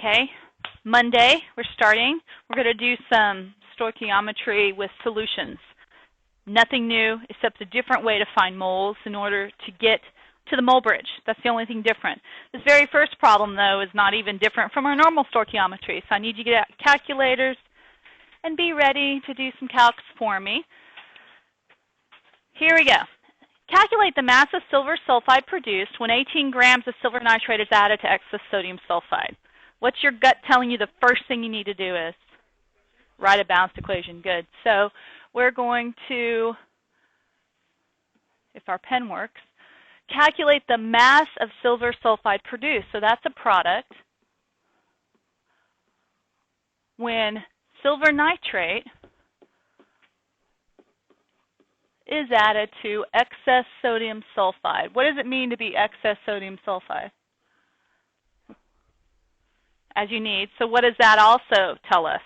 Okay, Monday we're starting. We're going to do some stoichiometry with solutions. Nothing new except a different way to find moles in order to get to the mole bridge. That's the only thing different. This very first problem, though, is not even different from our normal stoichiometry. So I need you to get out calculators and be ready to do some calcs for me. Here we go. Calculate the mass of silver sulfide produced when 18 grams of silver nitrate is added to excess sodium sulfide. What's your gut telling you the first thing you need to do is? Write a balanced equation. Good. So we're going to, if our pen works, calculate the mass of silver sulfide produced. So that's a product when silver nitrate is added to excess sodium sulfide. What does it mean to be excess sodium sulfide? As you need. So what does that also tell us?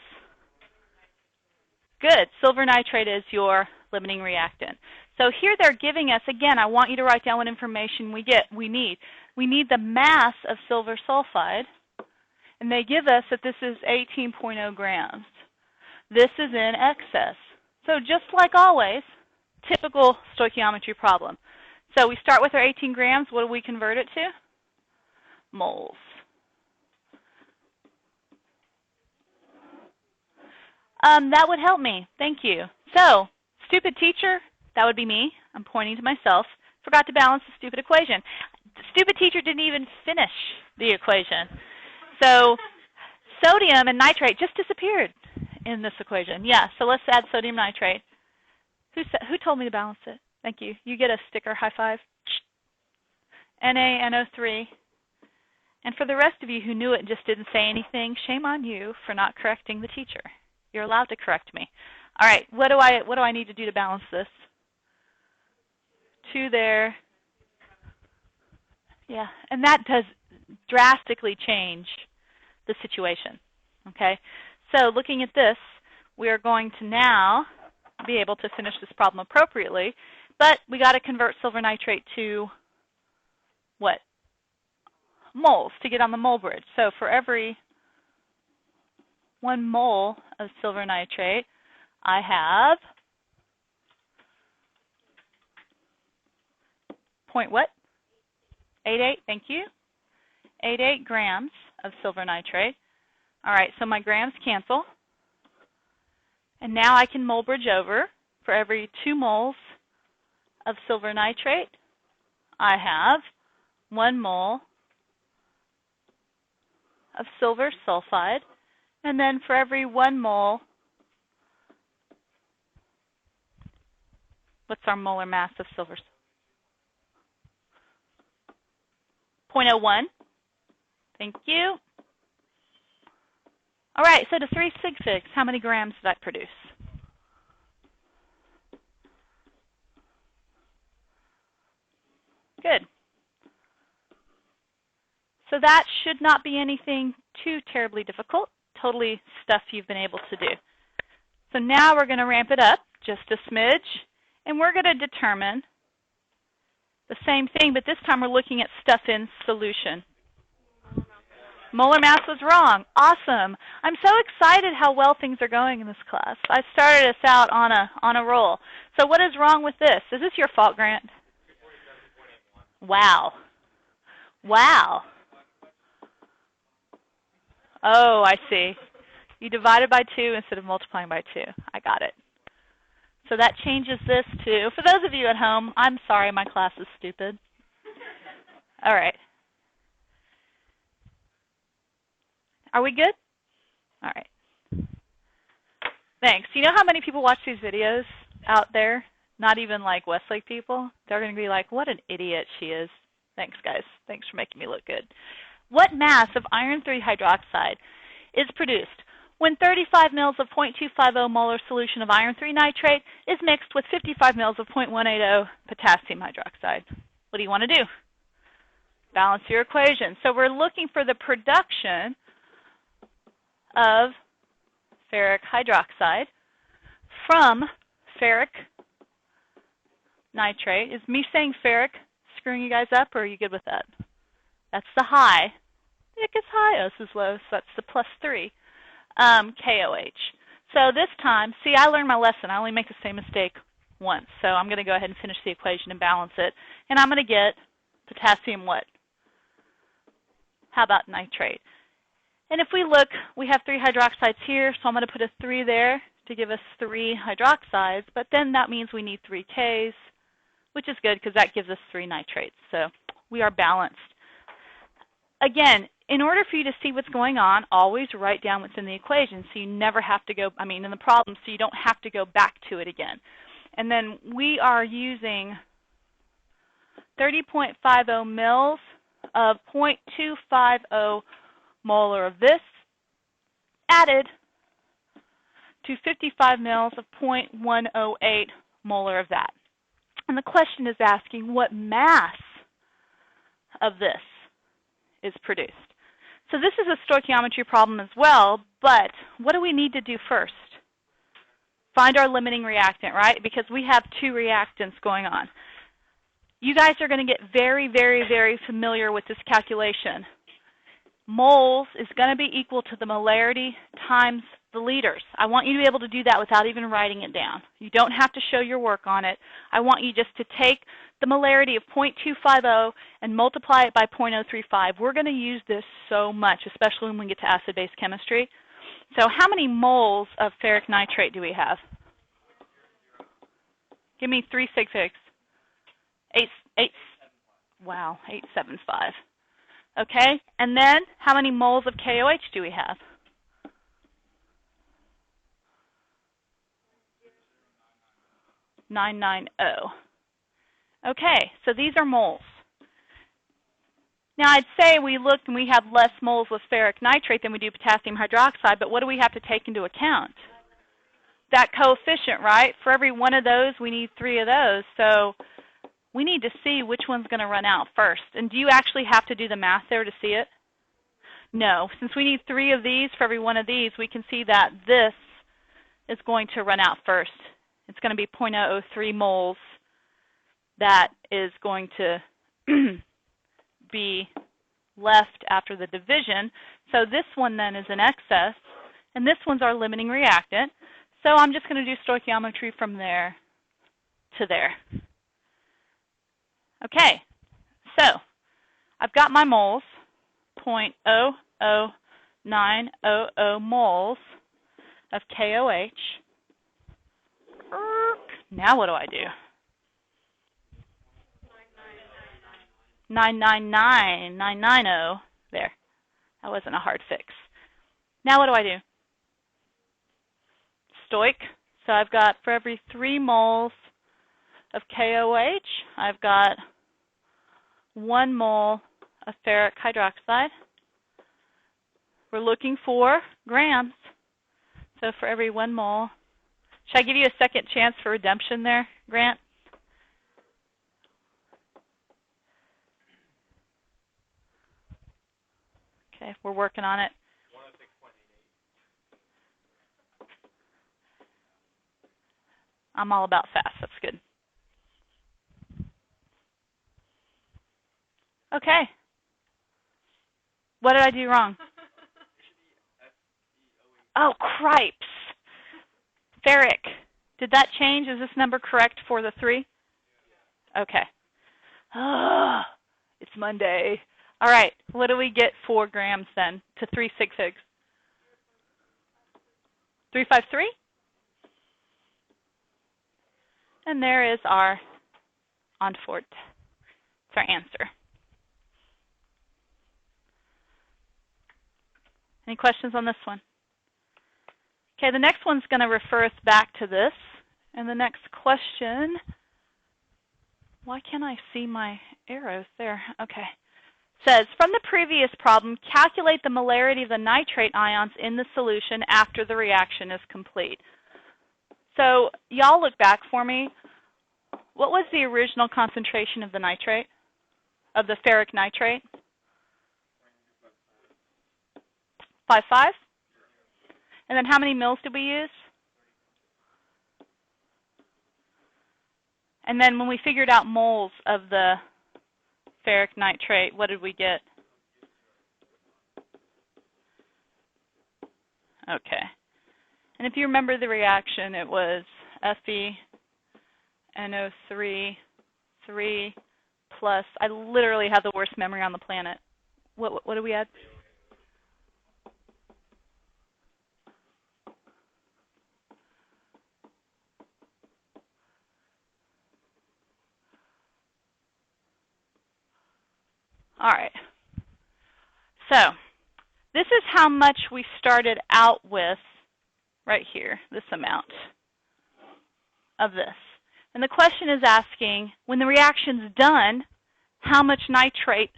Good. Silver nitrate is your limiting reactant. So here they're giving us, again, I want you to write down what information we need. We need the mass of silver sulfide, and they give us that this is 18.0 grams. This is in excess. So just like always, typical stoichiometry problem. So we start with our 18 grams. What do we convert it to? Moles. That would help me. Thank you. So, stupid teacher, that would be me. I'm pointing to myself. Forgot to balance the stupid equation. The stupid teacher didn't even finish the equation. So, sodium and nitrate just disappeared in this equation. Yeah, so let's add sodium nitrate. Who told me to balance it? Thank you. You get a sticker high five. NaNO3. And for the rest of you who knew it and just didn't say anything, shame on you for not correcting the teacher. You're allowed to correct me. All right, what do I need to do to balance this? 2 there. Yeah, and that does drastically change the situation. Okay, so looking at this, we are going to now be able to finish this problem appropriately, but we got to convert silver nitrate to what? Moles to get on the mole bridge. So for every 1 mole of silver nitrate, I have point what? 88, thank you. 88 grams of silver nitrate. All right, so my grams cancel. And now I can mole bridge over. For every 2 moles of silver nitrate, I have 1 mole of silver sulfide. And then for every 1 mole, what's our molar mass of silver? 0.01. Thank you. All right, so to 3 sig figs, how many grams did that produce? Good. So that should not be anything too terribly difficult. Totally stuff you've been able to do. So now we're going to ramp it up just a smidge, and we're going to determine the same thing, but this time we're looking at stuff in solution. Molar mass was wrong. Awesome. I'm so excited how well things are going in this class. I started us out on a roll. So what is wrong with this? Is this your fault, Grant? Wow. Wow. Oh, I see. You divided by 2 instead of multiplying by 2. I got it. So that changes this to, for those of you at home, I'm sorry, my class is stupid. All right. Are we good? All right. Thanks. You know how many people watch these videos out there? Not even like Westlake people. They're going to be like, what an idiot she is. Thanks, guys. Thanks for making me look good. What mass of iron 3 hydroxide is produced when 35 mils of 0.250 molar solution of iron 3 nitrate is mixed with 55 mils of 0.180 potassium hydroxide? What do you want to do? Balance your equation. So we're looking for the production of ferric hydroxide from ferric nitrate. Is me saying ferric screwing you guys up, or are you good with that? That's the high. It gets high, O is low, so that's the +3 KOH. So this time, see, I learned my lesson. I only make the same mistake once. So I'm going to go ahead and finish the equation and balance it. And I'm going to get potassium what? How about nitrate? And if we look, we have 3 hydroxides here, so I'm going to put a 3 there to give us 3 hydroxides. But then that means we need 3 Ks, which is good because that gives us 3 nitrates. So we are balanced. Again, in order for you to see what's going on, always write down what's in the equation so you never have to go, in the problem, so you don't have to go back to it again. And then we are using 30.50 mils of 0.250 molar of this added to 55 mils of 0.108 molar of that. And the question is asking what mass of this is produced. So this is a stoichiometry problem as well, but what do we need to do first? Find our limiting reactant, right? Because we have 2 reactants going on. You guys are going to get very, very, very familiar with this calculation. Moles is going to be equal to the molarity times the liters. I want you to be able to do that without even writing it down. You don't have to show your work on it. I want you just to take the molarity of 0.250 and multiply it by 0.035. We're going to use this so much, especially when we get to acid-base chemistry. So how many moles of ferric nitrate do we have? Give me 3 sig figs. 875. Okay, and then how many moles of KOH do we have? 990. Okay, so these are moles. Now I'd say we looked and we have less moles with ferric nitrate than we do potassium hydroxide, but what do we have to take into account? That coefficient, right? For every one of those, we need 3 of those. So we need to see which one's going to run out first. And do you actually have to do the math there to see it? No. Since we need 3 of these for every one of these, we can see that this is going to run out first. It's going to be 0.003 moles that is going to be left after the division. So this one then is in excess, and this one's our limiting reactant. So I'm just going to do stoichiometry from there to there. Okay, so I've got my moles, 0.00900 moles of KOH. Now what do I do? 999,990. There. That wasn't a hard fix. Now what do I do? Stoich. So I've got for every 3 moles of KOH, I've got 1 mole of ferric hydroxide. We're looking for grams. So for every 1 mole, should I give you a second chance for redemption there, Grant? Okay, we're working on it. 106.88. I'm all about fast. That's good. Okay. What did I do wrong? Oh, cripes. Ferric. Did that change? Is this number correct for the 3? Okay. Oh, it's Monday. All right. What do we get 4 grams then to 3 sig figs? 353? And there is our Antwort. It's our answer. Any questions on this one? Okay, the next one's going to refer us back to this. And the next question, why can't I see my arrows there? Okay. Says, from the previous problem, calculate the molarity of the nitrate ions in the solution after the reaction is complete. So y'all look back for me. What was the original concentration of the nitrate, of the ferric nitrate? 5.5? And then how many mils did we use? And then when we figured out moles of the ferric nitrate, what did we get? Okay. And if you remember the reaction, it was FeNO3 3 plus, I literally have the worst memory on the planet. What do we add? All right. So this is how much we started out with right here, this amount of this. And the question is asking, when the reaction's done, how much nitrate,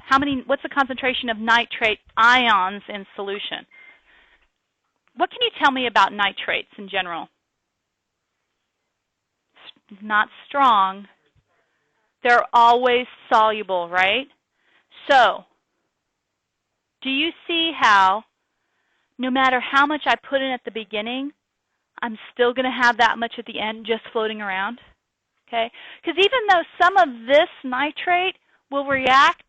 what's the concentration of nitrate ions in solution? What can you tell me about nitrates in general? Not strong. They're always soluble, right? So, do you see how no matter how much I put in at the beginning, I'm still going to have that much at the end just floating around? Okay? Because even though some of this nitrate will react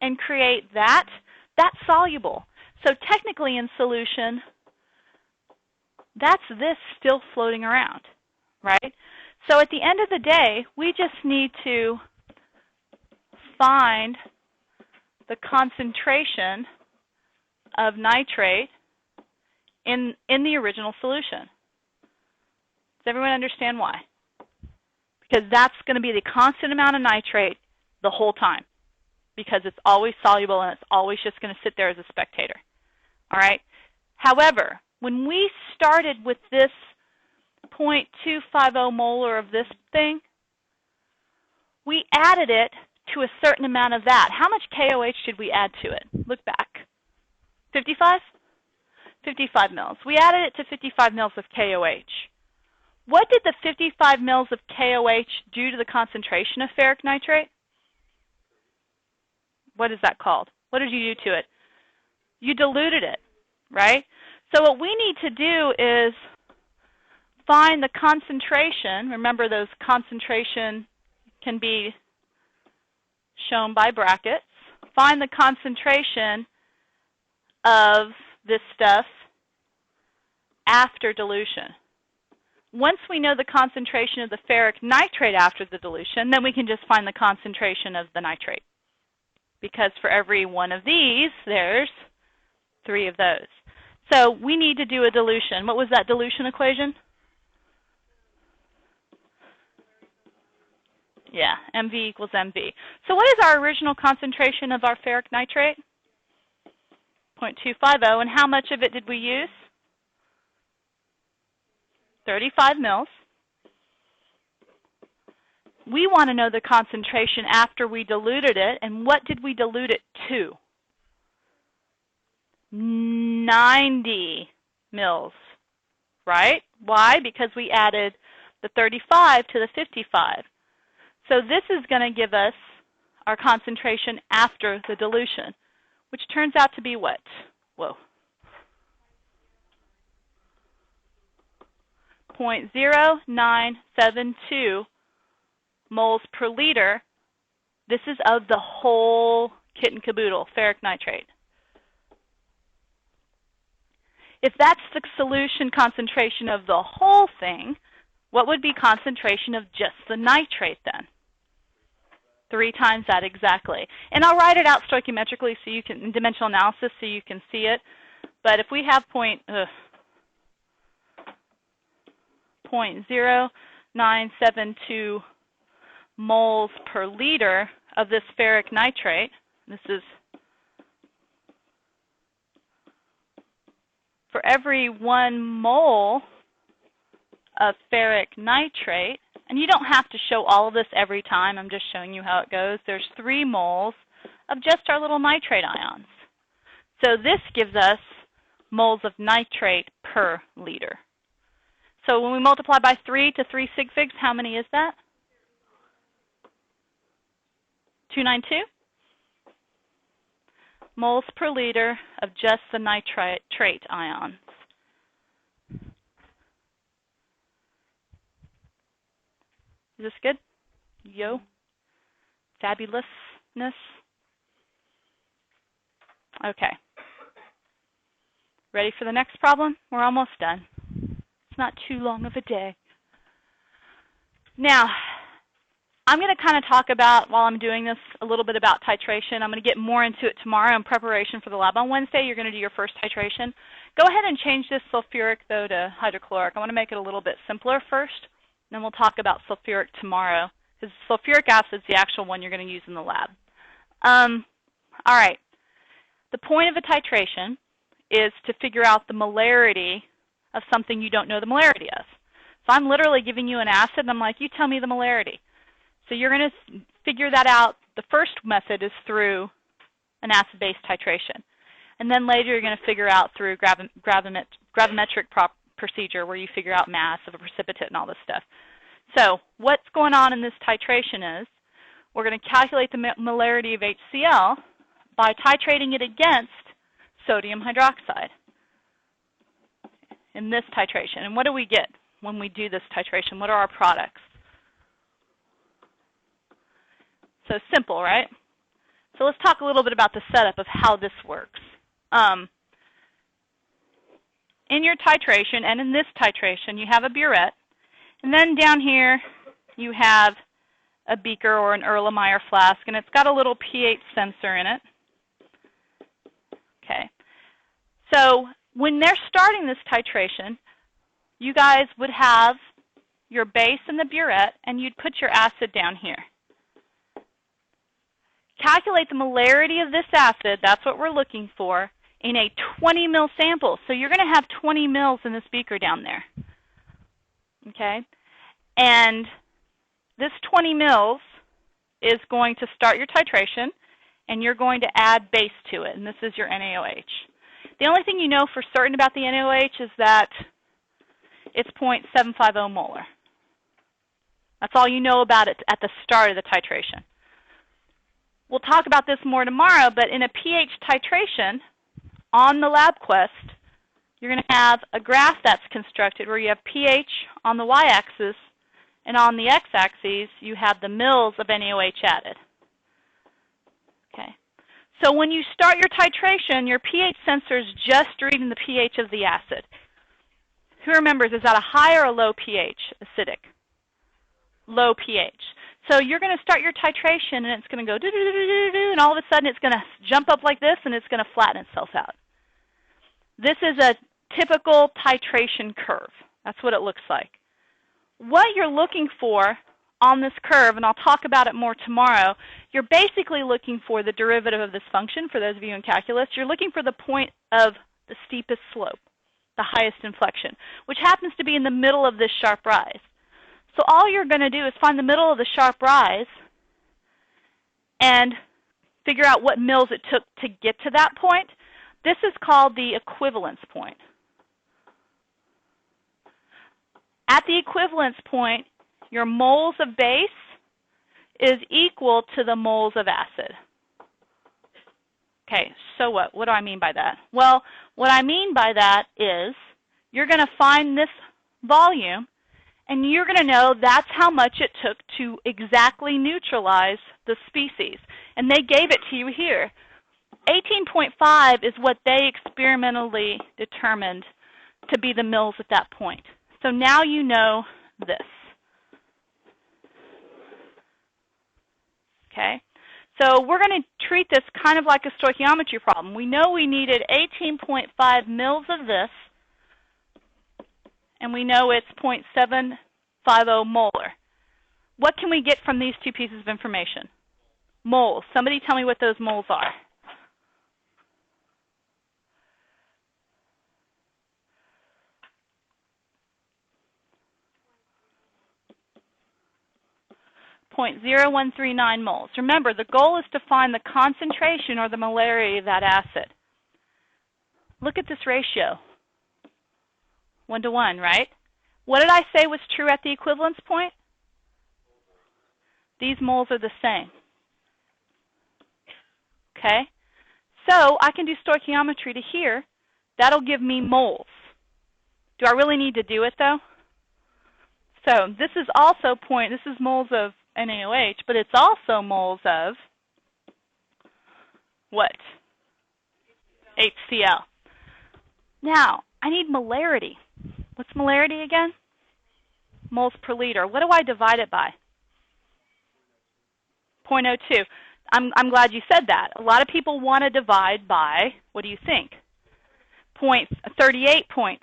and create that, that's soluble. So technically in solution, that's this still floating around, right? So at the end of the day, we just need to find the concentration of nitrate in the original solution. Does everyone understand why? Because that's going to be the constant amount of nitrate the whole time, because it's always soluble and it's always just going to sit there as a spectator. All right? However, when we started with this 0.250 molar of this thing, we added it to a certain amount of that. How much KOH did we add to it? Look back. 55? 55 mils. We added it to 55 mils of KOH. What did the 55 mils of KOH do to the concentration of ferric nitrate? What is that called? What did you do to it? You diluted it, right? So what we need to do is find the concentration. Remember, those concentration can be shown by brackets. Find the concentration of this stuff after dilution. Once we know the concentration of the ferric nitrate after the dilution, then we can just find the concentration of the nitrate. Because for every one of these, there's 3 of those. So we need to do a dilution. What was that dilution equation? Yeah, MV equals MV. So what is our original concentration of our ferric nitrate? 0.250. And how much of it did we use? 35 mils. We want to know the concentration after we diluted it. And what did we dilute it to? 90 mils, right? Why? Because we added the 35 to the 55. So this is going to give us our concentration after the dilution, which turns out to be what? Whoa. 0.0972 moles per liter. This is of the whole kit and caboodle, ferric nitrate. If that's the solution concentration of the whole thing, what would be concentration of just the nitrate then? 3 times that exactly. And I'll write it out stoichiometrically so you can, in dimensional analysis, so you can see it. But if we have 0.0972 moles per liter of this ferric nitrate, this is for every 1 mole of ferric nitrate, and you don't have to show all of this every time, I'm just showing you how it goes, there's 3 moles of just our little nitrate ions. So this gives us moles of nitrate per liter. So when we multiply by 3 to 3 sig figs, how many is that? 292 moles per liter of just the nitrate ions. Is this good? Yo? Fabulousness? Okay. Ready for the next problem? We're almost done. It's not too long of a day. Now, I'm going to kind of talk about, while I'm doing this, a little bit about titration. I'm going to get more into it tomorrow in preparation for the lab on Wednesday. You're going to do your first titration. Go ahead and change this sulfuric, though, to hydrochloric. I want to make it a little bit simpler first, and then we'll talk about sulfuric tomorrow, because sulfuric acid is the actual one you're going to use in the lab. All right. The point of a titration is to figure out the molarity of something you don't know the molarity of. So I'm literally giving you an acid, and I'm like, you tell me the molarity. So you're going to figure that out. The first method is through an acid-base titration. And then later you're going to figure out through gravimetric procedure, where you figure out mass of a precipitate and all this stuff. So what's going on in this titration is we're going to calculate the molarity of HCl by titrating it against sodium hydroxide in this titration. And what do we get when we do this titration? What are our products? So simple, right? So let's talk a little bit about the setup of how this works. In your titration, and in this titration, you have a burette. And then down here, you have a beaker or an Erlenmeyer flask, and it's got a little pH sensor in it. Okay. So when they're starting this titration, you guys would have your base in the burette, and you'd put your acid down here. Calculate the molarity of this acid, that's what we're looking for, in a 20 ml sample. So you're going to have 20 ml in this beaker down there. Okay? And this 20 ml is going to start your titration, and you're going to add base to it, and this is your NaOH. The only thing you know for certain about the NaOH is that it's 0.750 molar. That's all you know about it at the start of the titration. We'll talk about this more tomorrow, but in a pH titration on the LabQuest, you're going to have a graph that's constructed where you have pH on the y-axis, and on the x-axis, you have the mils of NaOH added. Okay. So when you start your titration, your pH sensor is just reading the pH of the acid. Who remembers, is that a high or a low pH, acidic? Low pH. So you're going to start your titration, and it's going to go do-do-do-do-do, and all of a sudden it's going to jump up like this, and it's going to flatten itself out. This is a typical titration curve. That's what it looks like. What you're looking for on this curve, and I'll talk about it more tomorrow, you're basically looking for the derivative of this function. For those of you in calculus, you're looking for the point of the steepest slope, the highest inflection, which happens to be in the middle of this sharp rise. So all you're going to do is find the middle of the sharp rise and figure out what mils it took to get to that point. This is called the equivalence point. At the equivalence point, your moles of base is equal to the moles of acid. Okay, so what? What do I mean by that? Well, what I mean by that is you're going to find this volume, and you're going to know that's how much it took to exactly neutralize the species. And they gave it to you here. 18.5 is what they experimentally determined to be the mils at that point. So now you know this. Okay? So we're going to treat this kind of like a stoichiometry problem. We know we needed 18.5 mils of this, and we know it's 0.750 molar. What can we get from these two pieces of information? Moles. Somebody tell me what those moles are. .0139 moles. Remember, the goal is to find the concentration or the molarity of that acid. Look at this ratio. 1 to 1, right? What did I say was true at the equivalence point? These moles are the same. Okay? So I can do stoichiometry to here. That'll give me moles. Do I really need to do it, though? So this is also this is moles of NaOH, but it's also moles of what? HCl. Now, I need molarity. What's molarity again? Moles per liter. What do I divide it by? 0.02. I'm glad you said that. A lot of people want to divide by, what do you think? 38.5.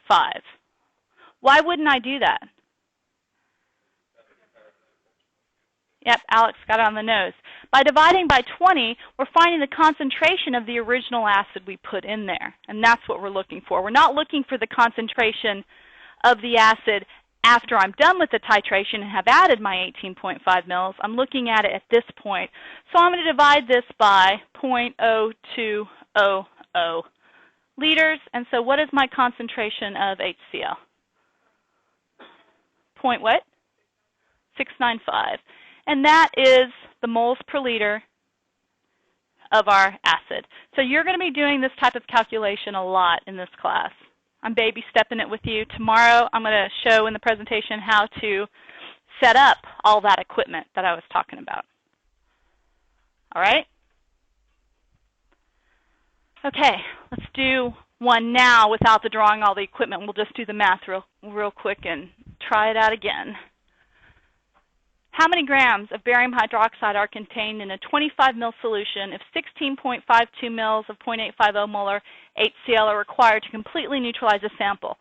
Why wouldn't I do that? Yep, Alex got it on the nose. By dividing by 20, we're finding the concentration of the original acid we put in there, and that's what we're looking for. We're not looking for the concentration of the acid after I'm done with the titration and have added my 18.5 mils. I'm looking at it at this point. So I'm going to divide this by 0.0200 liters, and so what is my concentration of HCl? Point what? 695. And that is the moles per liter of our acid. So you're going to be doing this type of calculation a lot in this class. I'm baby stepping it with you. Tomorrow I'm going to show in the presentation how to set up all that equipment that I was talking about. All right? Okay, let's do one now without the drawing all the equipment. We'll just do the math real quick and try it out again. How many grams of barium hydroxide are contained in a 25 ml solution if 16.52 mils of 0.850 molar HCl are required to completely neutralize a sample?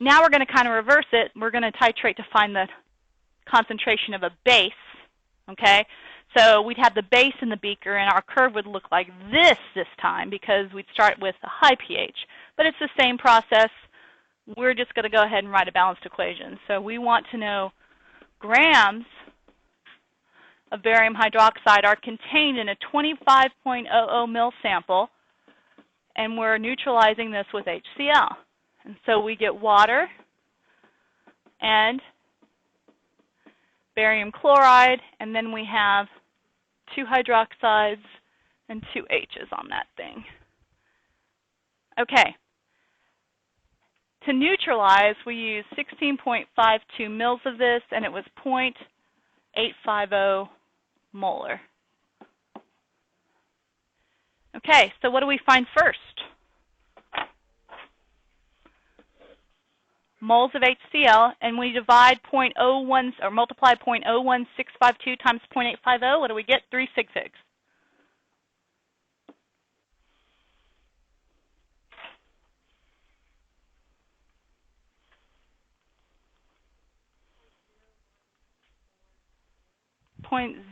Now we're going to kind of reverse it. We're going to titrate to find the concentration of a base, okay? So we'd have the base in the beaker, and our curve would look like this time because we'd start with a high pH. But it's the same process. We're just going to go ahead and write a balanced equation. So we want to know grams of barium hydroxide are contained in a 25.00 mil sample, and we're neutralizing this with HCl. And so we get water and barium chloride, and then we have 2 hydroxides and 2 H's on that thing. Okay. To neutralize, we use 16.52 mils of this, and it was 0.850 molar. Okay, so what do we find first? Moles of HCl, and we divide 0.01 or multiply 0.01652 times 0.850. What do we get? 366.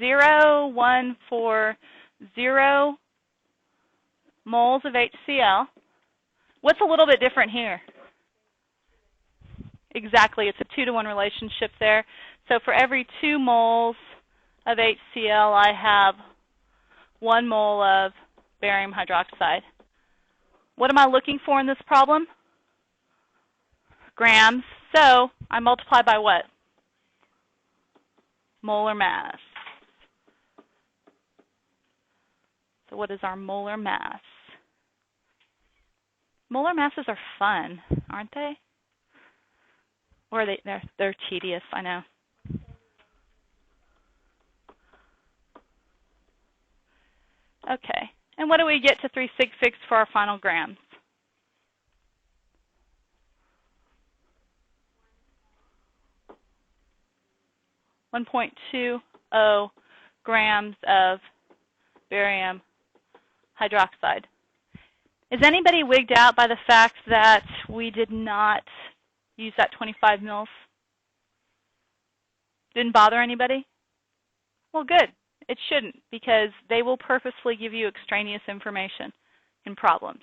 .0140 moles of HCl. What's a little bit different here? Exactly, it's a 2-to-1 relationship there. So for every 2 moles of HCl, I have 1 mole of barium hydroxide. What am I looking for in this problem? Grams. So I multiply by what? Molar mass. So what is our molar mass? Molar masses are fun, aren't they? Or they're tedious, I know. Okay. And what do we get to 366 for our final grams? .20 grams of barium hydroxide. Is anybody wigged out by the fact that we did not use that 25 mils? Didn't bother anybody? Well, good. It shouldn't, because they will purposely give you extraneous information in problems.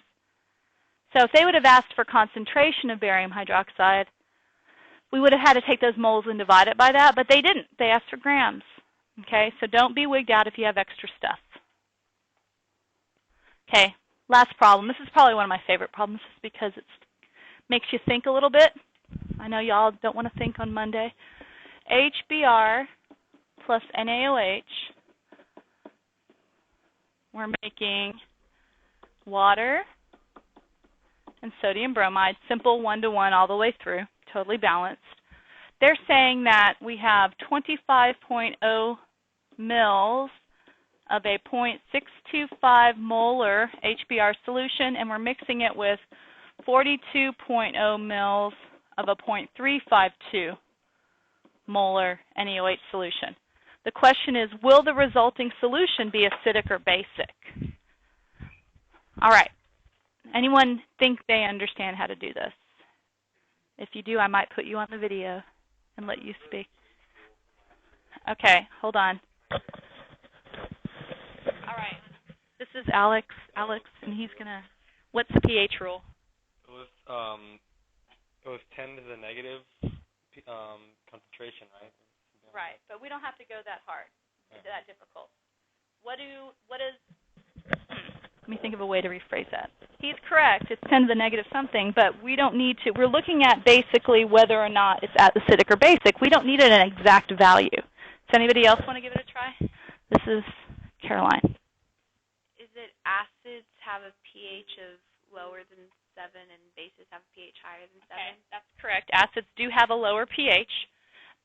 So if they would have asked for concentration of barium hydroxide, we would have had to take those moles and divide it by that, but they didn't. They asked for grams. Okay, so don't be wigged out if you have extra stuff. Okay, last problem. This is probably one of my favorite problems just because it makes you think a little bit. I know y'all don't want to think on Monday. HBr plus NaOH. We're making water and sodium bromide, simple 1-to-1 all the way through, totally balanced. They're saying that we have 25.0 mils of a 0.625 molar HBr solution, and we're mixing it with 42.0 mils of a 0.352 molar NaOH solution. The question is, will the resulting solution be acidic or basic? All right. Anyone think they understand how to do this? If you do, I might put you on the video and let you speak. Okay, hold on. All right. This is Alex, and he's going to, what's the pH rule? It was 10 to the negative concentration, right? Right, but we don't have to go that hard, that difficult. Let me think of a way to rephrase that. He's correct. It's 10 to the negative something, but we don't need to. We're looking at basically whether or not it's acidic or basic. We don't need an exact value. Does anybody else want to give it a try? This is Caroline. Is it acids have a pH of lower than 7 and bases have a pH higher than 7? Okay, that's correct. Acids do have a lower pH,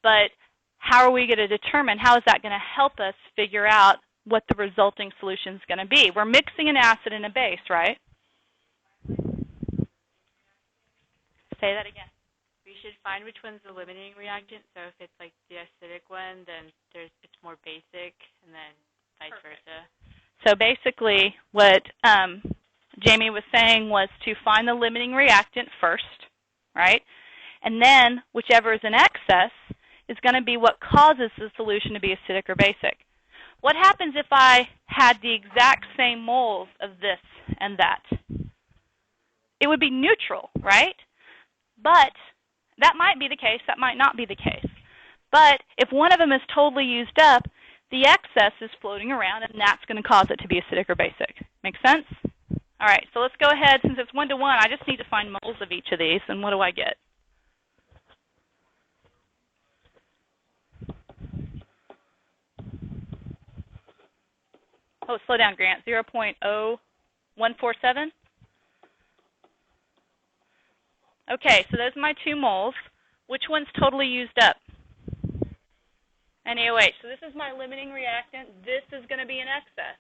but how are we going to determine, how is that going to help us figure out what the resulting solution is going to be? We're mixing an acid and a base, right? Say that again. We should find which one's the limiting reactant. So if it's like the acidic one, then it's more basic, and then vice versa. So basically what Jamie was saying was to find the limiting reactant first, right? And then whichever is in excess is going to be what causes the solution to be acidic or basic. What happens if I had the exact same moles of this and that? It would be neutral, right? But that might be the case, that might not be the case. But if one of them is totally used up, the excess is floating around, and that's going to cause it to be acidic or basic. Make sense? All right, so let's go ahead. Since it's 1 to 1, I just need to find moles of each of these, and what do I get? Oh, slow down, Grant. 0.0147? Okay, so those are my 2 moles. Which one's totally used up? NaOH. So this is my limiting reactant. This is going to be in excess.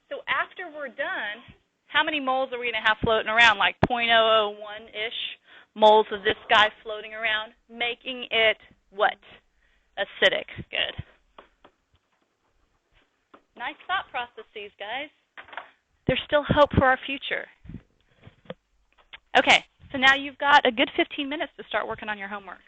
So after we're done, how many moles are we going to have floating around? Like 0.001-ish moles of this guy floating around, making it what? Acidic. Good. Nice thought processes, guys. There's still hope for our future. Okay, so now you've got a good 15 minutes to start working on your homework.